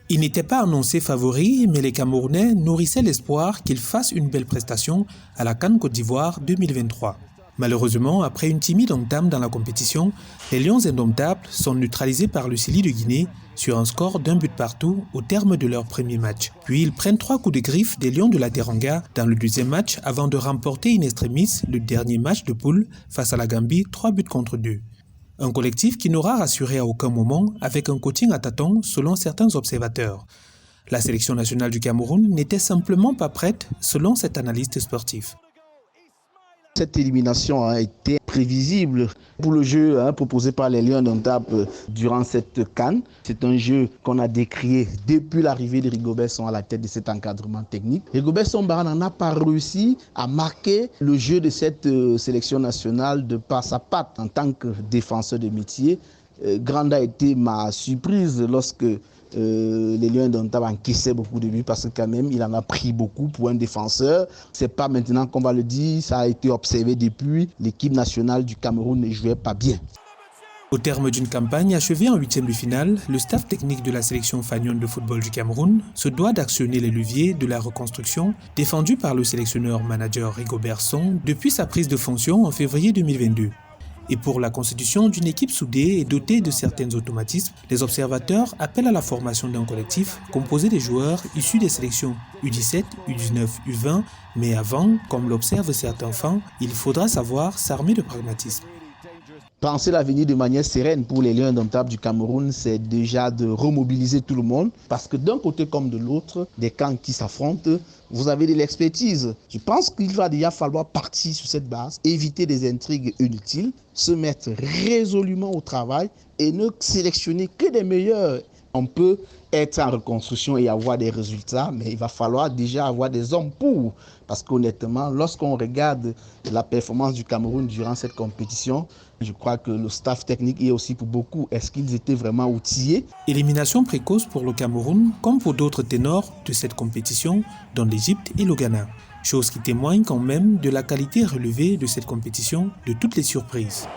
Ils n'étaient pas annoncés favoris, mais les Camerounais nourrissaient l'espoir qu'ils fassent une belle prestation à la CAN Côte d'Ivoire 2023. Malheureusement, après une timide entame dans la compétition, les Lions indomptables sont neutralisés par le Sili de Guinée sur un score d'un but partout au terme de leur premier match. Puis ils prennent 3 coups de griffe des Lions de la Teranga dans le deuxième match avant de remporter in extremis le dernier match de poule face à la Gambie 3 buts contre 2. Un collectif qui n'aura rassuré à aucun moment avec un coaching à tâtons selon certains observateurs. La sélection nationale du Cameroun n'était simplement pas prête selon cet analyste sportif. Cette élimination a été prévisible pour le jeu proposé par les Lions indomptables durant cette CAN. C'est un jeu qu'on a décrié depuis l'arrivée de Rigobert Song à la tête de cet encadrement technique. Rigobert Song n'en a pas réussi à marquer le jeu de cette sélection nationale de par sa patte en tant que défenseur de métier. Grande a été ma surprise lorsque les Lions indomptables encaissaient beaucoup de buts parce que quand même il en a pris beaucoup pour un défenseur. C'est pas maintenant qu'on va le dire, ça a été observé depuis. L'équipe nationale du Cameroun ne jouait pas bien. Au terme d'une campagne achevée en 8e de finale, le staff technique de la sélection fanion de football du Cameroun se doit d'actionner les leviers de la reconstruction défendus par le sélectionneur-manager Rigobert Song depuis sa prise de fonction en février 2022. Et pour la constitution d'une équipe soudée et dotée de certains automatismes, les observateurs appellent à la formation d'un collectif composé des joueurs issus des sélections U17, U19, U20, mais avant, comme l'observent certains fans, il faudra savoir s'armer de pragmatisme. Penser l'avenir de manière sereine pour les Lions indomptables du Cameroun, c'est déjà de remobiliser tout le monde. Parce que d'un côté comme de l'autre, des camps qui s'affrontent, vous avez de l'expertise. Je pense qu'il va déjà falloir partir sur cette base, éviter des intrigues inutiles, se mettre résolument au travail et ne sélectionner que des meilleurs. On peut être en reconstruction et avoir des résultats, mais il va falloir déjà avoir des hommes pour. Parce qu'honnêtement, lorsqu'on regarde la performance du Cameroun durant cette compétition, je crois que le staff technique et aussi pour beaucoup, est-ce qu'ils étaient vraiment outillés? Élimination précoce pour le Cameroun, comme pour d'autres ténors de cette compétition, dont l'Égypte et le Ghana. Chose qui témoigne quand même de la qualité relevée de cette compétition, de toutes les surprises.